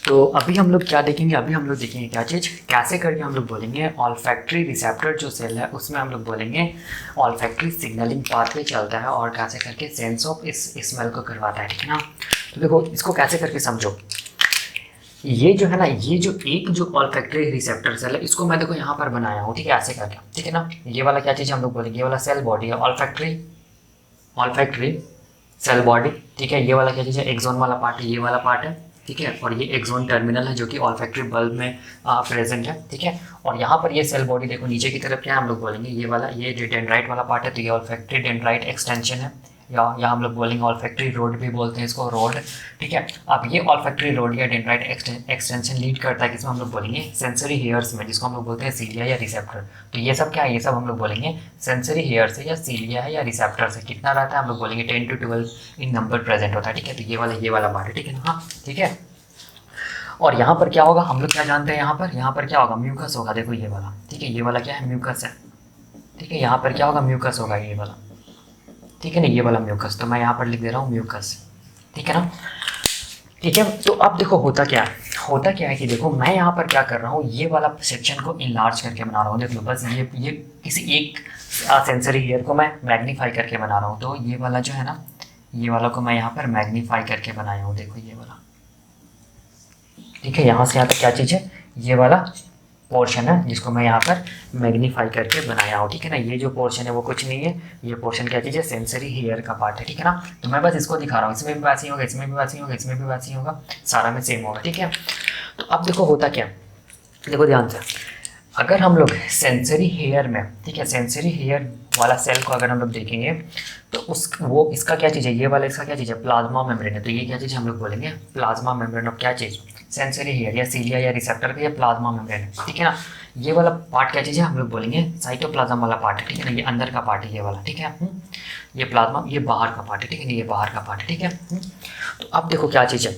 तो अभी हम लोग क्या देखेंगे, अभी हम लोग देखेंगे क्या चीज़, कैसे करके हम लोग बोलेंगे ऑल्फैक्टरी रिसेप्टर जो सेल है उसमें हम लोग बोलेंगे ऑल्फैक्टरी सिग्नलिंग पाथवे चलता है और कैसे करके सेंस ऑफ इस स्मेल को करवाता है, ठीक है ना। तो देखो इसको कैसे करके समझो, ये जो है ना, ये जो एक जो ऑल्फैक्टरी रिसेप्टर सेल है इसको मैं देखो यहाँ पर बनाया हूँ, ठीक है, ऐसे करके, ठीक है ना। ये वाला क्या चीज़ हम लोग बोलेंगे, ये वाला सेल बॉडी है ऑल्फैक्टरी, ऑल्फैक्टरी सेल बॉडी, ठीक है। ये वाला क्या चीज़ है, एक्सोन वाला पार्ट है, ये वाला पार्ट है, ठीक है। और ये एक्सोन टर्मिनल है जो कि ऑल्फैक्टरी बल्ब में प्रेजेंट है, ठीक है। और यहाँ पर ये सेल बॉडी देखो नीचे की तरफ क्या है, हम लोग बोलेंगे ये वाला, ये जो डेंड्राइट वाला पार्ट है तो ये ऑल्फैक्टरी डेंड्राइट एक्सटेंशन है, या हम लोग बोलेंगे ऑल्फैक्टरी रोड भी बोलते हैं इसको, रोड, ठीक है। अब ये ऑल्फैक्टरी रोड या डेंड्राइट एक्सटेंशन लीड करता है किसमें, हम लोग बोलेंगे सेंसरी हेयर्स में, जिसको हम लोग बोलते हैं सीलिया या रिसेप्टर। तो ये सब क्या है, ये सब हम लोग बोलेंगे सेंसरी हेयर से या सीलिया है या रिसेप्टर से। कितना रहता है, हम लोग बोलेंगे 10 to 12 इन नंबर प्रेजेंट होता है, ठीक है। तो ये वाला पार्ट है, ठीक है ना, हाँ ठीक है। और यहाँ पर क्या होगा, हम लोग क्या जानते हैं, यहाँ पर क्या होगा, म्यूकस होगा, देखो ये वाला, ठीक है। ये वाला क्या है, म्यूकस है, ठीक है। यहाँ पर क्या होगा, म्यूकस होगा ये वाला, ठीक है ना, ये वाला म्यूकस। तो मैं यहाँ पर लिख दे रहा हूँ म्यूकस, ठीक है ना, ठीक है। तो अब देखो होता क्या है, होता क्या है कि देखो मैं यहाँ पर क्या कर रहा हूँ, ये वाला सेक्शन को इनलार्ज करके बना रहा हूँ, देख लो बस ये किसी एक सेंसरी हेयर को मैं मैग्नीफाई करके बना रहा हूँ। तो ये वाला जो है ना, ये वाला को मैं यहाँ पर मैग्नीफाई करके बनाया हूँ, देखो ये वाला, ठीक है। यहाँ से यहाँ तक क्या चीज़ है, ये वाला पोर्शन है जिसको मैं यहाँ पर मैग्नीफाई करके बनाया हूँ, ठीक है ना। ये जो पोर्शन है वो कुछ नहीं है, ये पोर्शन क्या चीज़ है, सेंसरी हेयर का पार्ट है, ठीक है ना। तो मैं बस इसको दिखा रहा हूँ, इसमें भी वैसे ही होगा, इसमें भी वैसे ही होगा, इसमें भी वैसे ही होगा, सारा में सेम होगा, ठीक है। तो अब देखो होता क्या, देखो ध्यान से, अगर हम लोग सेंसरी हेयर में, ठीक है, सेंसरी हेयर वाला सेल को अगर हम लोग देखेंगे तो वो इसका क्या चीज़ है, ये वाला इसका क्या चीज़ है, प्लाज्मा मेम्ब्रेन है। तो ये क्या चीज़ हम लोग बोलेंगे प्लाज्मा मेम्ब्रेन ऑफ क्या चीज़, सेंसरी हेयर या सीलिया या रिसेप्टर का ये प्लाज्मा मेम्ब्रेन है, ठीक है ना। ये वाला पार्ट क्या चीज़ है, हम लोग बोलेंगे साइटोप्लाज्म वाला पार्ट है, ठीक है ना। ये अंदर का पार्ट है ये वाला, ठीक है। ये प्लाज्मा, ये बाहर का पार्ट है, ठीक है ना, ये बाहर का पार्ट है, ठीक है। तो अब देखो क्या चीज़ है,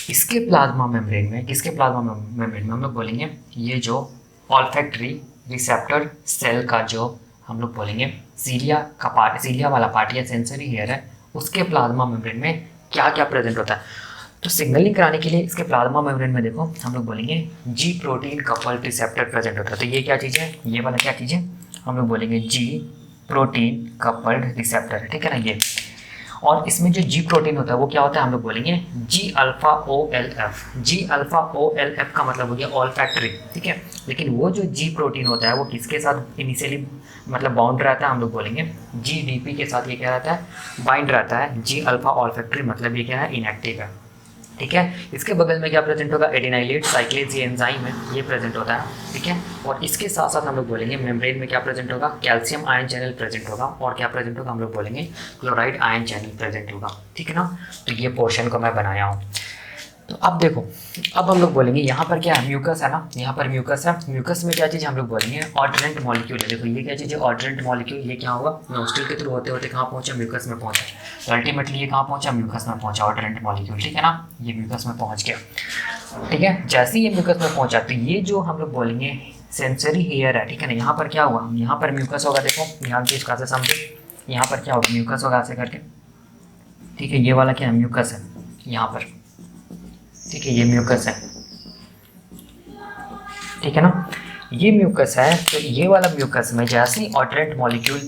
इसके प्लाज्मा मेम्ब्रेन में, किसके प्लाज्मा मेम्ब्रेन में हम लोग बोलेंगे ये जो ऑल्फैक्टरी रिसेप्टर सेल का जो हम लोग बोलेंगे सीलिया का पार्ट, सीलिया वाला पार्ट या सेंसरी हेयर है, उसके प्लाज्मा मेम्ब्रेन में क्या क्या प्रेजेंट होता है। तो सिग्नलिंग कराने के लिए इसके प्लाज्मा मेम्ब्रेन में देखो हम लोग बोलेंगे जी प्रोटीन कपल्ड रिसेप्टर प्रेजेंट होता है। तो ये क्या चीज़ है, ये वाला क्या चीज़ है, हम लोग बोलेंगे जी प्रोटीन कपल्ड रिसेप्टर है, ठीक है ना ये। और इसमें जो जी प्रोटीन होता है वो क्या होता है, हम लोग बोलेंगे जी अल्फा ओ एल एफ। जी अल्फा ओ एल एफ का मतलब हो गया ऑल्फैक्टरी, ठीक है। लेकिन वो जो जी प्रोटीन होता है वो किसके साथ इनिशियली मतलब बाउंड रहता है, हम लोग बोलेंगे जी डी पी के साथ ये क्या रहता है, बाइंड रहता है। जी अल्फा ऑल्फैक्टरी मतलब ये क्या है, इनएक्टिव है, ठीक है। इसके बगल में क्या प्रेजेंट होगा, एडिनाइलेट साइक्लेज, ये एंजाइम है, ये प्रेजेंट होता है, ठीक है। और इसके साथ साथ हम लोग बोलेंगे मेम्ब्रेन में क्या प्रेजेंट होगा, कैल्शियम आयन चैनल प्रेजेंट होगा। और क्या प्रेजेंट होगा, हम लोग बोलेंगे क्लोराइड आयन चैनल प्रेजेंट होगा, ठीक है ना। तो ये पोर्शन को मैं बनाया हूँ। तो अब देखो, अब हम लोग बोलेंगे यहाँ पर क्या है, म्यूकस है ना, यहाँ पर म्यूकस है। म्यूकस में क्या चीज़ हम लोग बोलेंगे ऑर्डिनेंट मॉलिक्यूल है। देखो ये क्या चीज़ है, ऑर्डिनेंट मॉलिक्यूल। ये क्या होगा, नोस्ट्रल के थ्रू होते होते कहाँ पहुँचा, म्यूकस में पहुँचा। तो अल्टीमेटली ये कहाँ पहुँचा, म्यूकस में पहुँचा, ऑर्डिनेंट मॉलिक्यूल, ठीक है ना। ये म्यूकस में पहुँच गया, ठीक है। जैसे ही ये म्यूकस में पहुँचा तो ये जो हम लोग बोलेंगे सेंसरी हेयर है, ठीक है ना। यहाँ पर क्या हुआ, यहाँ पर म्यूकस होगा, देखो ध्यान से इसका से समझो। यहाँ पर क्या होगा, म्यूकस होगा ऐसे करके, ठीक है। ये वाला क्या है, म्यूकस है यहाँ पर, ठीक है, ये म्यूकस है, ठीक है ना। ये म्यूकस है, तो ये वाला म्यूकस में जैसे ही ऑर्डिनेंट मॉलिक्यूल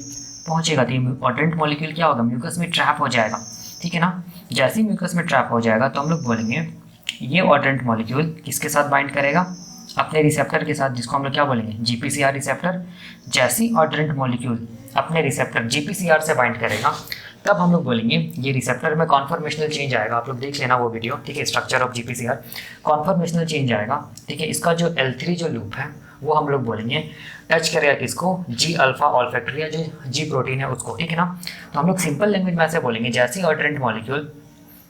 पहुंचेगा तो ये ऑर्डिनेंट मॉलिक्यूल क्या होगा, म्यूकस में ट्रैप हो जाएगा, ठीक है ना। जैसे ही म्यूकस में ट्रैप हो जाएगा तो हम लोग बोलेंगे ये ऑर्डिनेंट मॉलिक्यूल किसके साथ बाइंड करेगा, अपने रिसेप्टर के साथ, जिसको हम लोग क्या बोलेंगे जीपीसीआर रिसेप्टर। जैसे ही ऑर्डिनेंट मॉलिक्यूल अपने रिसेप्टर जीपीसीआर से बाइंड करेगा तब हम लोग बोलेंगे ये रिसेप्टर में कॉन्फॉर्मेशनल चेंज आएगा। आप लोग देख लेना वो वीडियो, ठीक है, structure of GPCR, conformational change आएगा, ठीक है। इसका जो L3 जो लूप है वो हम लोग बोलेंगे टच करेगा किसको, जी अल्फा ऑल्फैक्टरी या जो जी प्रोटीन है उसको, ठीक है ना। तो हम लोग सिंपल लैंग्वेज में ऐसे बोलेंगे जैसे ही ऑर्डिनेंट मॉलिक्यूल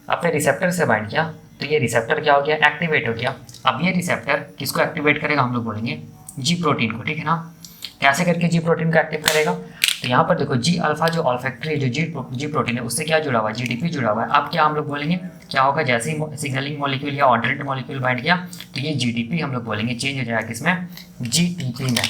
अपने रिसेप्टर से बाइंड किया तो ये रिसेप्टर क्या हो गया, एक्टिवेट हो गया। अब ये रिसेप्टर किसको एक्टिवेट करेगा, हम लोग बोलेंगे जी प्रोटीन को, ठीक है ना। कैसे करके जी प्रोटीन को एक्टिव करेगा, तो यहाँ पर देखो जी अल्फा जो ऑल्फैक्टरी जो जी प्रोटीन है उससे क्या जुड़ा हुआ है, जीडीपी जुड़ा हुआ है। अब क्या हम लोग बोलेंगे, क्या होगा, जैसे ही सिग्नलिंग मॉलिक्यूल या ऑर्डिनेंट मॉलिक्यूल बाइंड किया तो ये जीडीपी हम लोग बोलेंगे चेंज हो जाएगा किसमें, जीटीपी में,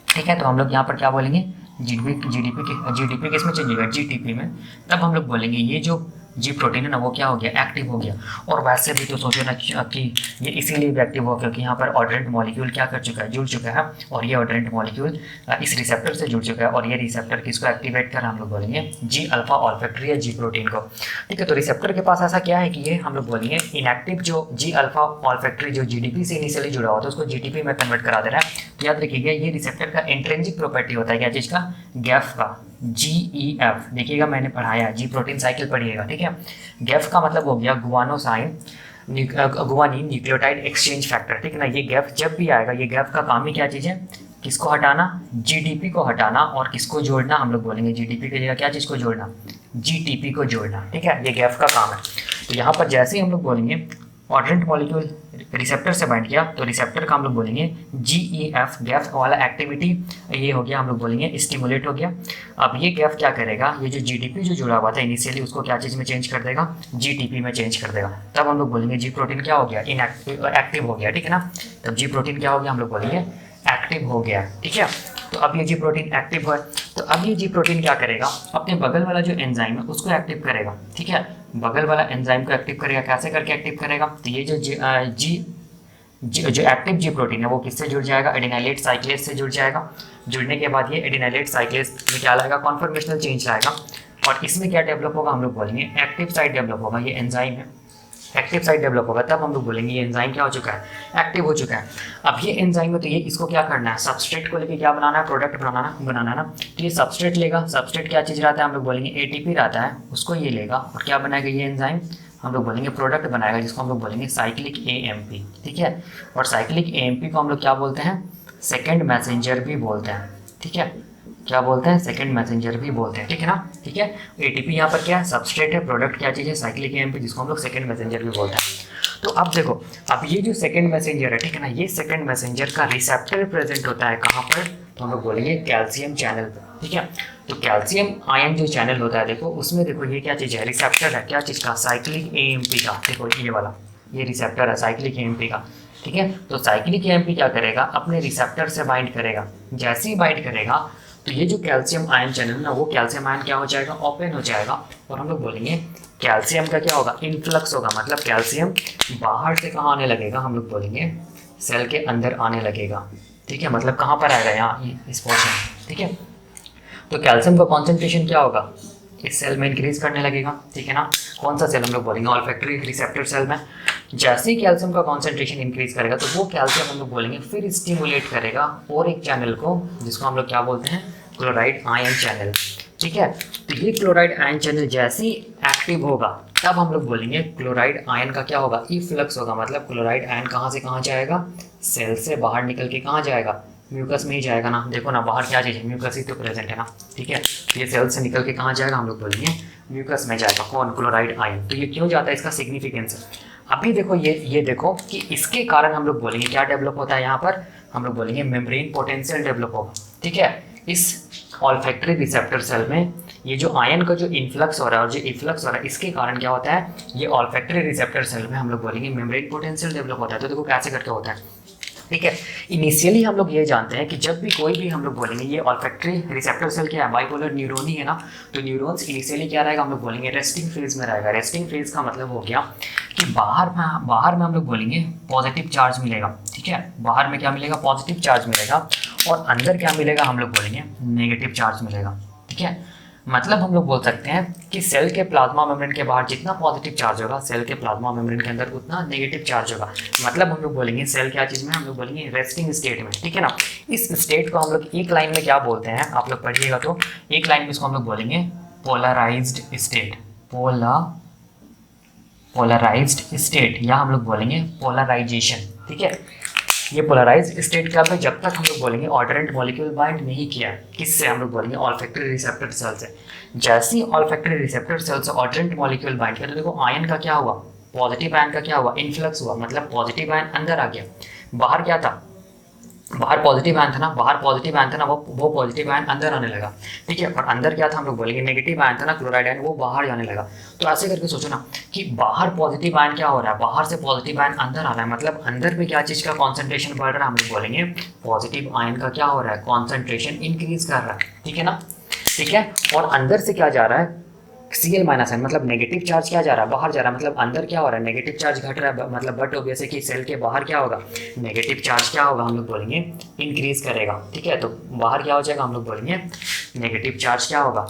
ठीक है। तो हम लोग यहाँ पर क्या बोलेंगे, जीडीपी किस में चेंज होगा, जीटीपी में। तब हम लोग बोलेंगे ये जो जी प्रोटीन है ना वो क्या हो गया, एक्टिव हो गया। और वैसे भी तो सोचो ना कि ये इसीलिए भी एक्टिव हो क्योंकि यहाँ पर ऑर्डरेंट मॉलिक्यूल क्या कर चुका है, जुड़ चुका है, और ये ऑर्डरेंट मॉलिक्यूल इस रिसेप्टर से जुड़ चुका है, और ये रिसेप्टर किसको एक्टिवेट कर रहा है, हम लोग बोलेंगे जी अल्फा ऑल्फैक्टरी या जी प्रोटीन को। ठीक है, तो रिसेप्टर के पास ऐसा क्या है कि ये हम लोग बोलेंगे इनएक्टिव जो जी अल्फा ऑल्फैक्टरी जो जीडीपी से इनिशियली जुड़ा हुआ था उसको जीटीपी में कन्वर्ट करा दे रहा है। याद रखिएगा ये रिसेप्टर का इंट्रिंसिक प्रॉपर्टी होता है क्या चीज़ का, गैफ का, GEF देखिएगा मैंने पढ़ाया, जी प्रोटीन साइकिल पढ़िएगा। ठीक है, गैफ का मतलब हो गया गुआनोसाइन गुआनिन न्यूक्लियोटाइड एक्सचेंज फैक्टर। ठीक है ना, ये गैफ जब भी आएगा, ये गैफ का काम ही क्या चीज़ है, किसको हटाना, जीडीपी को हटाना, और किसको जोड़ना, हम लोग बोलेंगे जीडीपी की जगह क्या चीज़ को जोड़ना, जीटीपी को जोड़ना। ठीक है, ये गैफ का काम है। तो यहाँ पर जैसे ही हम लोग बोलेंगे ऑर्डरेंट मॉलिक्यूल रिसेप्टर से बाइंड किया तो रिसेप्टर का हम लोग बोलेंगे GEF, गैफ वाला एक्टिविटी ये हो गया, हम लोग बोलेंगे स्टिमुलेट हो गया। अब ये गैफ क्या करेगा, ये जो जीडीपी जो जुड़ा हुआ था इनिशियली उसको क्या चीज़ में चेंज कर देगा, जीटीपी में चेंज कर देगा। तब हम लोग बोलेंगे जी प्रोटीन क्या हो गया, एक्टिव हो गया। ठीक है ना, तब जी प्रोटीन क्या हो गया, हम लोग बोलेंगे एक्टिव हो गया। ठीक है, तो अब ये जी प्रोटीन एक्टिव है, तो अब ये जी प्रोटीन क्या करेगा, अपने बगल वाला जो एंजाइम है उसको एक्टिव करेगा। ठीक है, बगल वाला एंजाइम को एक्टिव करेगा, कैसे करके एक्टिव करेगा, तो ये जो एक्टिव जी प्रोटीन है वो किससे जुड़ जाएगा, एडिनाइलेट साइक्लेज से जुड़ जाएगा। जुड़ने के बाद ये एडिनाइलेट साइक्लेज में क्या लाएगा, कॉन्फॉर्मेशनल चेंज लाएगा, और इसमें क्या डेवलप होगा, हम लोग बोलेंगे एक्टिव साइट डेवलप होगा। ये एंजाइम है, एक्टिव साइट डेवलप होगा, तब हम लोग बोलेंगे ये एंजाइम क्या हो चुका है, एक्टिव हो चुका है। अब ये एंजाइम है तो ये इसको क्या करना है, सबस्ट्रेट को लेके क्या बनाना है, प्रोडक्ट बनाना ना। तो ये सबस्ट्रेट लेगा, सबस्ट्रेट क्या चीज़ रहता है, हम लोग बोलेंगे ATP रहता है, उसको ये लेगा और क्या बनाएगा, ये एंजाइम हम लोग बोलेंगे प्रोडक्ट बनाएगा, जिसको हम लोग बोलेंगे साइक्लिक AMP। ठीक है, और साइक्लिक AMP को हम लोग क्या बोलते हैं, सेकेंड मैसेंजर भी बोलते हैं। ठीक है, क्या बोलते हैं, सेकंड मैसेंजर भी बोलते हैं। ठीक है ना, ठीक है, ATP यहाँ पर क्या है, सबस्ट्रेट है, प्रोडक्ट क्या चीज़ है, साइक्लिक AMP, जिसको हम लोग सेकंड मैसेंजर भी बोलते हैं। तो अब देखो, अब ये जो सेकंड मैसेंजर है, ठीक है ना, ये सेकंड मैसेंजर का रिसेप्टर प्रेजेंट होता है कहाँ पर, तो हम लोग बोलेंगे कैल्शियम चैनल पर। ठीक है, तो कैल्शियम आयन जो चैनल होता है, देखो उसमें देखो ये क्या चीज़ है, रिसेप्टर है, क्या चीज़ का, साइक्लिक AMP का। देखो ये वाला, ये रिसेप्टर है साइक्लिक AMP का। ठीक है, तो साइक्लिक AMP क्या करेगा, अपने रिसेप्टर से बाइंड करेगा। जैसे ही बाइंड करेगा तो ये जो कैल्शियम आयन चैनल ना, वो कैल्शियम आयन क्या हो जाएगा, ओपन हो जाएगा, और हम लोग बोलेंगे कैल्शियम का क्या होगा, इनफ्लक्स होगा। मतलब कैल्शियम बाहर से कहाँ आने लगेगा, हम लोग बोलेंगे सेल के अंदर आने लगेगा। ठीक है, मतलब कहाँ पर आएगा, यहाँ इस पोर्शन। ठीक है, तो कैल्शियम का कॉन्सेंट्रेशन क्या होगा, इस सेल में इंक्रीज करने लगेगा। ठीक है ना, कौन सा सेल, हम लोग बोलेंगे ऑल्फैक्टरी रिसेप्टर सेल में। जैसे ही कैल्शियम का कॉन्सेंट्रेशन इंक्रीज करेगा तो वो कैल्शियम हम लोग बोलेंगे फिर स्टिमुलेट करेगा और एक चैनल को, जिसको हम लोग क्या बोलते हैं, क्लोराइड आयन चैनल। ठीक है, तो ये क्लोराइड आयन चैनल जैसे ही एक्टिव होगा तब हम लोग बोलेंगे क्लोराइड आयन का क्या होगा, इफ्लक्स होगा। मतलब क्लोराइड आयन कहाँ से कहाँ जाएगा, सेल से बाहर निकल के कहाँ जाएगा, म्यूकस में ही जाएगा ना। देखो ना बाहर क्या चीज़ है, म्यूकस ही तो प्रेजेंट है ना। ठीक है, तो ये सेल से निकल के कहाँ जाएगा, हम लोग बोलेंगे म्यूकस में जाएगा। कौन, क्लोराइड आयन। तो ये क्यों जाता है, इसका सिग्निफिकेंस है। अभी देखो ये देखो कि इसके कारण हम लोग बोलेंगे क्या डेवलप होता है, यहाँ पर हम लोग बोलेंगे मेम्ब्रेन पोटेंशियल डेवलप होगा। ठीक है, इस ऑल्फैक्टरी रिसेप्टर सेल में ये जो आयन का जो इन्फ्लक्स हो रहा है और जो इफ्लक्स हो रहा है, इसके कारण क्या होता है, ये ऑल्फैक्टरी रिसेप्टर सेल में हम लोग बोलेंगे मेम्ब्रेन पोटेंशियल डेवलप होता है। तो देखो कैसे करके होता है। ठीक है, इनिशियली हम लोग ये जानते हैं कि जब भी कोई भी हम लोग बोलेंगे ये ऑल्फैक्टरी रिसेप्टर सेल क्या है, बाइपोलर न्यूरॉन ही है ना। तो न्यूरॉन्स इनिशियली क्या रहेगा, हम लोग बोलेंगे रेस्टिंग फेज में रहेगा। रेस्टिंग फेज का मतलब हो गया कि बाहर में हम लोग बोलेंगे पॉजिटिव चार्ज मिलेगा। ठीक है, बाहर में क्या मिलेगा, पॉजिटिव चार्ज मिलेगा, और अंदर क्या मिलेगा, हम लोग बोलेंगे नेगेटिव चार्ज मिलेगा। ठीक है, मतलब हम लोग बोल सकते हैं कि सेल के प्लाज्मा मेम्ब्रेन के बाहर जितना पॉजिटिव चार्ज होगा, सेल के प्लाज्मा मेम्ब्रेन के अंदर उतना नेगेटिव चार्ज होगा। मतलब हम लोग बोलेंगे सेल क्या चीज़ में, हम लोग बोलेंगे रेस्टिंग स्टेट में। ठीक है ना, इस स्टेट को हम लोग एक लाइन में क्या बोलते हैं, आप लोग पढ़िएगा तो एक लाइन में इसको हम लोग बोलेंगे पोलराइज्ड स्टेट। पोलराइज्ड स्टेट या हम लोग बोलेंगे पोलराइजेशन। ठीक है, ये पोलराइज्ड स्टेट क्या है, जब तक हम लोग बोलेंगे ऑर्डरेंट मॉलिक्यूल बाइंड नहीं किया, किससे, हम लोग बोलेंगे ऑल्फैक्टरी रिसेप्टर सेल से। जैसे ही ऑल्फैक्टरी रिसेप्टर सेल से ऑर्डरेंट मॉलिक्यूल बाइंड किया तो देखो आयन का क्या हुआ, पॉजिटिव आयन का क्या हुआ, इन्फ्लक्स हुआ। मतलब पॉजिटिव आयन अंदर आ गया, बाहर क्या था, बाहर पॉजिटिव आयन था ना, वो पॉजिटिव आयन अंदर आने लगा। ठीक है, और अंदर क्या था, हम लोग बोलेंगे नेगेटिव आयन था ना, क्लोराइड आयन, वो बाहर जाने लगा। तो ऐसे करके सोचो ना कि बाहर पॉजिटिव आयन क्या हो रहा है, बाहर से पॉजिटिव आयन अंदर आ रहा है, मतलब अंदर में क्या चीज़ का कॉन्सेंट्रेशन बढ़ रहा है, हम लोग बोलेंगे पॉजिटिव आयन का क्या हो रहा है, कॉन्सेंट्रेशन इंक्रीज कर रहा है। ठीक है ना, ठीक है, और अंदर से क्या जा रहा है, Cl माइनस एन मतलब नेगेटिव चार्ज क्या जा रहा है, बाहर जा रहा है, मतलब अंदर क्या हो रहा है, नेगेटिव चार्ज घट रहा है, मतलब बट ऑब्वियस है कि सेल के बाहर क्या होगा, नेगेटिव चार्ज क्या होगा, हम लोग बोलेंगे इंक्रीज करेगा। ठीक है, तो बाहर क्या हो जाएगा, हम लोग बोलेंगे नेगेटिव चार्ज क्या होगा,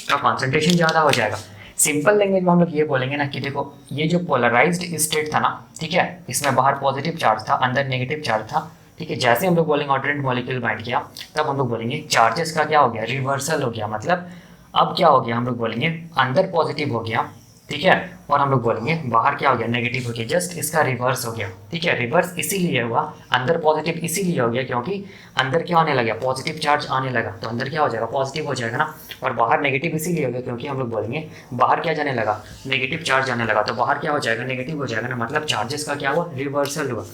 का कॉन्सेंट्रेशन ज़्यादा हो जाएगा। सिंपल लैंग्वेज में हम लोग ये बोलेंगे ना कि देखो ये जो पोलराइज्ड स्टेट था ना, ठीक है, इसमें बाहर पॉजिटिव चार्ज था, अंदर नेगेटिव चार्ज था। ठीक है, जैसे हम लोग बोलेंगे ऑल्टरनेट मॉलिक्यूल बाइंड किया, तब हम लोग बोलेंगे चार्जेस का क्या हो गया, रिवर्सल हो गया। मतलब अब क्या हो गया, हम लोग बोलेंगे अंदर पॉजिटिव हो गया, ठीक है, और हम लोग बोलेंगे बाहर क्या हो गया, नेगेटिव हो गया। जस्ट इसका रिवर्स हो गया। ठीक है, रिवर्स इसीलिए हुआ, अंदर पॉजिटिव इसीलिए हो गया क्योंकि अंदर क्या होने लगा, पॉजिटिव चार्ज आने लगा, तो अंदर क्या हो जाएगा, पॉजिटिव हो जाएगा ना। और बाहर नेगेटिव इसीलिए हो गया क्योंकि हम लोग बोलेंगे बाहर क्या जाने लगा, नेगेटिव चार्ज जाने लगा, तो बाहर क्या हो जाएगा, नेगेटिव हो जाएगा ना। मतलब चार्जेस का क्या हुआ, रिवर्सल हुआ।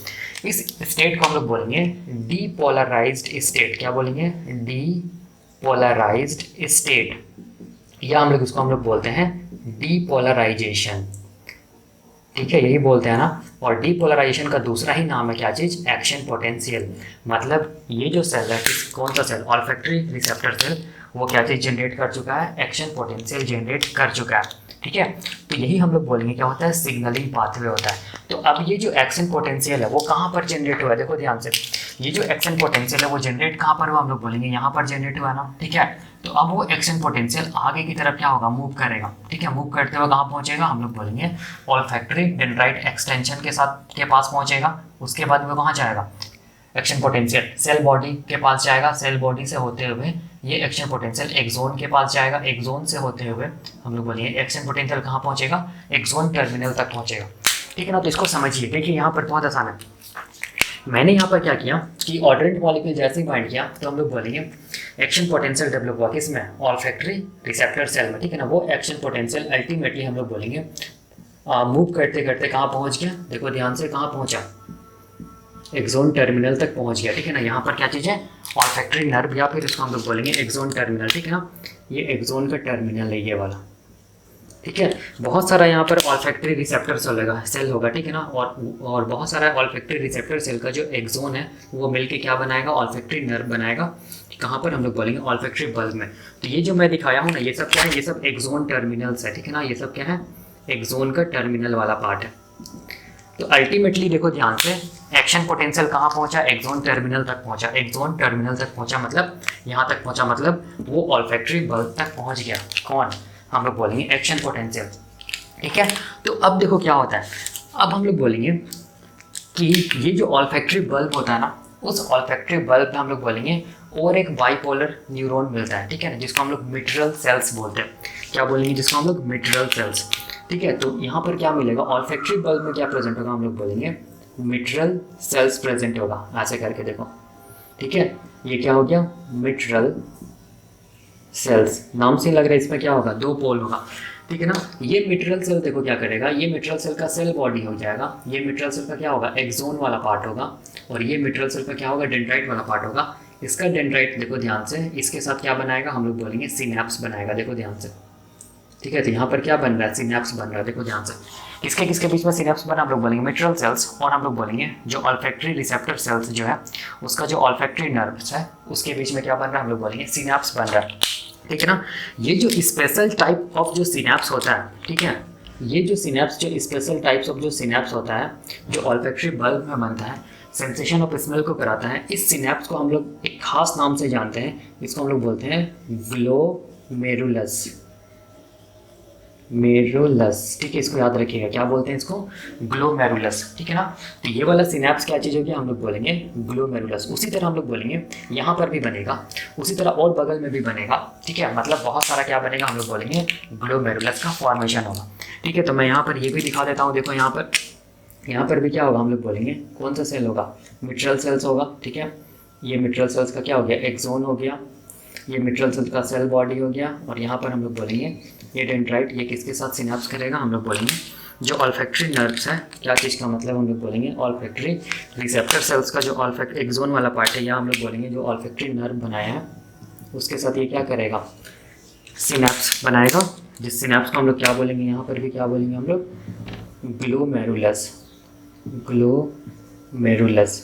इस स्टेट को हम लोग बोलेंगे डीपोलराइज्ड स्टेट। क्या बोलेंगे, डीपोलराइज्ड स्टेट, या हम लोग बोलते हैं डीपोलराइजेशन। ठीक है, यही बोलते हैं ना। और डीपोलराइजेशन का दूसरा ही नाम है क्या चीज़, एक्शन पोटेंशियल। मतलब ये जो सेल है, कौन सा सेल, ऑल्फैक्टरी रिसेप्टर सेल, वो क्या चीज़ जनरेट कर चुका है, एक्शन पोटेंशियल जनरेट कर चुका है। ठीक है, तो यही हम लोग बोलेंगे क्या होता है, सिग्नलिंग पाथवे होता है। तो अब ये जो एक्शन पोटेंशियल है वो कहाँ पर जनरेट हुआ है, देखो ध्यान से, ये जो एक्शन पोटेंशियल है वो जनरेट कहाँ पर हुआ, हम लोग बोलेंगे यहाँ पर जनरेट हुआ ना। ठीक है, तो अब वो एक्शन पोटेंशियल आगे की तरफ क्या होगा, मूव करेगा। ठीक है, मूव करते हुए कहाँ पहुंचेगा, हम लोग बोलेंगे ऑल्फैक्टरी डेंड्राइट एक्सटेंशन के साथ के पास पहुंचेगा। उसके बाद वो कहाँ जाएगा, एक्शन पोटेंशियल सेल बॉडी के पास जाएगा, सेल बॉडी से होते हुए ये एक्शन पोटेंशियल एक्सोन के पास जाएगा, एक्सोन से होते हुए हम लोग बोलेंगे एक्शन पोटेंशियल कहाँ पहुंचेगा, एक्सोन टर्मिनल तक पहुंचेगा। ठीक है ना, तो इसको समझिए। देखिए यहाँ पर बहुत आसान है, मैंने यहाँ पर क्या किया कि ऑल्टरनेट मॉलिक्यूल जैसे ही बाइंड किया तो हम लोग बोलेंगे एक्शन पोटेंशियल डेवलप हुआ किसमें, ऑल्फैक्टरी रिसेप्टर सेल में। ठीक है ना, वो एक्शन पोटेंशियल अल्टीमेटली हम लोग बोलेंगे मूव करते करते कहाँ पहुँच गया, देखो ध्यान से, कहाँ पहुँचा, एक्सोन टर्मिनल तक पहुँच गया। ठीक है ना, यहाँ पर क्या चीज़ है, ऑल्फैक्टरी नर्व, या फिर इसको हम लोग बोलेंगे एक्सोन टर्मिनल। ठीक है ना, ये एक्सोन का टर्मिनल है ये वाला। ठीक है, बहुत सारा यहाँ पर ऑल्फैक्टरी रिसेप्टर सेल होगा। ठीक है ना, और बहुत सारा ऑल्फैक्टरी रिसेप्टर सेल का जो एक्सोन है वो मिलके क्या बनाएगा, ऑल्फैक्टरी नर्व बनाएगा। कहाँ पर, हम लोग बोलेंगे ऑल्फैक्टरी बल्ब में। तो ये जो मैं दिखाया हूँ ना, ये सब क्या है, ये सब एक्सोन टर्मिनल्स है। ठीक है ना, ये सब क्या है, एक्सोन का टर्मिनल वाला पार्ट है। तो अल्टीमेटली देखो ध्यान से, एक्शन पोटेंशियल कहाँ पहुंचा, एक्सोन टर्मिनल तक पहुंचा, एक्सोन टर्मिनल तक पहुंचा मतलब यहाँ तक पहुंचा, मतलब वो ऑल्फैक्टरी बल्ब तक पहुंच गया। कौन, हम लोग बोलेंगे एक्शन पोटेंशियल। ठीक है, तो अब देखो क्या होता है, अब हम लोग बोलेंगे कि ये जो ऑल्फैक्टरी बल्ब होता है ना, उस ऑल्फैक्टरी बल्ब में हम लोग बोलेंगे और एक बाइपोलर न्यूरॉन मिलता है। ठीक है ना, जिसको हम लोग मिट्रल सेल्स बोलते हैं। क्या बोलेंगे, जिसको हम लोग मिट्रल सेल्स। ठीक है, तो यहाँ पर क्या मिलेगा, ऑल्फैक्टरी बल्ब में क्या प्रेजेंट होगा, हम लोग बोलेंगे मिट्रल सेल्स प्रेजेंट होगा। ऐसे करके देखो, ठीक है, ये क्या हो गया, मिट्रल सेल्स, नाम से लग रहा है, इसमें क्या होगा, दो पोल होगा। ठीक है ना, ये मिट्रल सेल देखो क्या करेगा, ये मिट्रल सेल का सेल बॉडी हो जाएगा, ये मिट्रल सेल का क्या होगा, एक्सोन वाला पार्ट होगा, और ये मिट्रल सेल का क्या होगा, डेंड्राइट वाला पार्ट होगा। इसका डेंड्राइट देखो ध्यान से, इसके साथ क्या बनाएगा, हम लोग बोलेंगे सिनैप्स बनाएगा। देखो ध्यान से, ठीक है, तो यहाँ पर क्या बन रहा है, सिनैप्स बन रहा है। देखो ध्यान से, किसके किसके बीच में सिनैप्स बना, हम लोग बोलेंगे मिट्रल सेल्स, और हम लोग बोलेंगे जो ऑल्फैक्टरी रिसेप्टर सेल्स जो है उसका जो ऑल्फैक्टरी नर्व्स है उसके बीच में क्या बन रहा है, हम लोग बोलेंगे सिनैप्स बन रहा है। ठीक है ना, ये जो स्पेशल टाइप ऑफ जो सिनैप्स होता है, ठीक है, ये जो सिनैप्स, जो स्पेशल टाइप्स ऑफ जो सिनैप्स होता है जो ऑल्फैक्टरी बल्ब में बनता है, सेंसेशन ऑफ स्मेल को कराता है, इस सिनैप्स को हम लोग एक खास नाम से जानते हैं, इसको हम लोग बोलते हैं ग्लोमेरुलस। मेरुलस, ठीक है, इसको याद रखिएगा, क्या बोलते हैं इसको, ग्लोमेरुलस। ठीक है ना, तो ये वाला सिनैप्स क्या चीज़ होगी, हम लोग बोलेंगे ग्लोमेरुलस। उसी तरह हम लोग बोलेंगे यहाँ पर भी बनेगा, उसी तरह और बगल में भी बनेगा। ठीक है, मतलब बहुत सारा क्या बनेगा, हम लोग बोलेंगे ग्लोमेरुलस का फॉर्मेशन होगा। ठीक है, तो मैं यहाँ पर ये भी दिखा देता हूँ, देखो यहाँ पर भी क्या होगा, हम लोग बोलेंगे कौन सा सेल होगा, मिट्रल सेल्स होगा। ठीक है, ये मिट्रल सेल्स का क्या हो गया, एक्सोन हो गया, ये मिट्रल सेल का सेल बॉडी हो गया, और यहाँ पर हम लोग बोलेंगे ये डेंड्राइट, ये किसके साथ सिनैप्स करेगा, हम लोग बोलेंगे जो ऑल्फैक्टरी नर्व्स है। क्या चीज़ का मतलब, हम लोग बोलेंगे ऑल्फैक्टरी रिसेप्टर सेल्स का जो ऑल्फैक्ट एक्सोन वाला पार्ट है, या हम लोग बोलेंगे जो ऑल्फैक्टरी नर्व बनाया है उसके साथ ये क्या करेगा, सिनैप्स बनाएगा, जिस सिनैप्स को हम लोग क्या बोलेंगे, यहाँ पर भी क्या बोलेंगे हम लोग, ग्लोमेरुलस, ग्लोमेरुलस।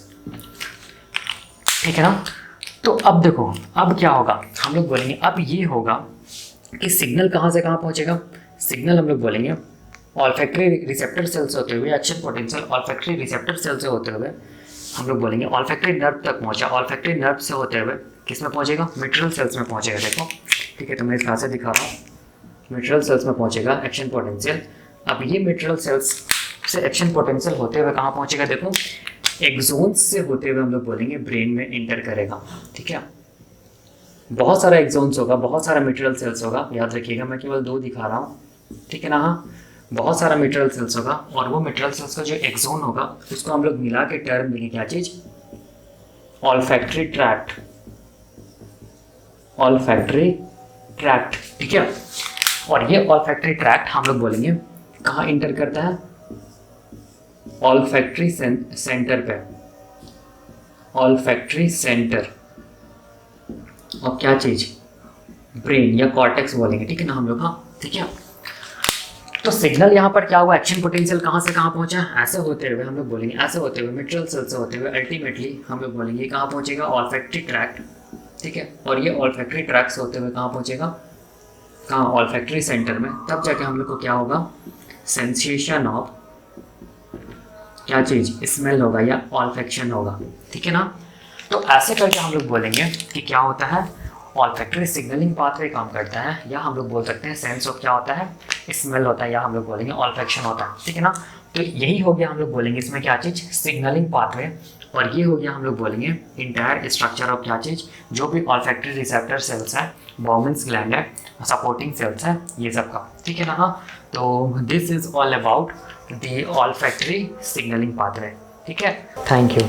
ठीक है ना, तो अब देखो, अब क्या होगा, हम लोग बोलेंगे अब ये होगा कि सिग्नल कहाँ से कहाँ पहुँचेगा, सिग्नल हम लोग बोलेंगे ऑल्फैक्टरी रिसेप्टर सेल से होते हुए, action potential olfactory receptor cell से होते हुए हम लोग बोलेंगे ऑल्फैक्टरी नर्व तक पहुंचा। ऑल्फैक्टरी नर्व से होते हुए किस में पहुंचेगा? मिट्रल सेल्स में पहुंचेगा। देखो ठीक है, तो मैं इस तरह से दिखा रहा हूँ, मिट्रल सेल्स में पहुंचेगा एक्शन पोटेंशियल। अब ये मिट्रल सेल्स से एक्शन पोटेंशियल होते हुए कहाँ पहुंचेगा? देखो एक्सोन्स से होते हुए हम लोग बोलेंगे ब्रेन में इंटर करेगा। ठीक है, बहुत सारा एक्सोन्स होगा, बहुत सारा मिट्रल सेल्स होगा, याद रखिएगा मैं केवल 2 दिखा रहा हूँ। ठीक है ना? हाँ, बहुत सारा मिट्रल सेल्स होगा और वो मिट्रल सेल्स का जो एक्सोन होगा उसको हम लोग मिला के टर्म देंगे क्या चीज? Olfactory tract. Olfactory tract. ठीक है, और ये ऑल्फैक्टरी ट्रैक्ट हम लोग बोलेंगे कहाँ इंटर करता है? ऑल्फैक्टरी सेंटर पे। ऑल्फैक्टरी सेंटर और क्या चीज? ब्रेन या कॉर्टेक्स बोलेंगे। ठीक है ना हम लोग? हाँ ठीक है, तो सिग्नल यहाँ पर क्या हुआ? एक्शन पोटेंशियल कहाँ से कहाँ पहुंचा? ऐसे होते हुए हम लोग बोलेंगे, ऐसे होते हुए मिट्रल सेल से होते हुए अल्टीमेटली हम लोग बोलेंगे कहाँ पहुंचेगा? Olfactory tract. ठीक है, और ये ऑल्फैक्टरी ट्रैक्ट से होते हुए कहाँ पहुंचेगा? कहाँ? ऑल्फैक्टरी सेंटर में। तब जाके हम लोग को क्या होगा? सेंसेशन ऑफ क्या चीज? स्मेल होगा या ऑल्फैक्शन होगा। ठीक है ना? तो ऐसे करके हम लोग बोलेंगे कि क्या होता है? ऑल्फैक्टरी सिग्नलिंग पाथवे काम करता है, या हम लोग बोल सकते हैं सेंस ऑफ क्या होता है? स्मेल होता है, या हम लोग बोलेंगे ऑल्फैक्शन होता है। ठीक है ना? तो यही हो गया, हम लोग बोलेंगे इसमें क्या चीज़? Signalling pathway. और ये हो गया हम लोग बोलेंगे इंटायर स्ट्रक्चर ऑफ क्या चीज़? जो भी ऑल्फैक्टरी रिसेप्टर सेल्स है, बॉर्मन्स ग्लैंड है, सपोर्टिंग सेल्स है, ये सब का। ठीक है ना? हाँ, तो this is all about the olfactory signalling pathway. ठीक है, थैंक यू।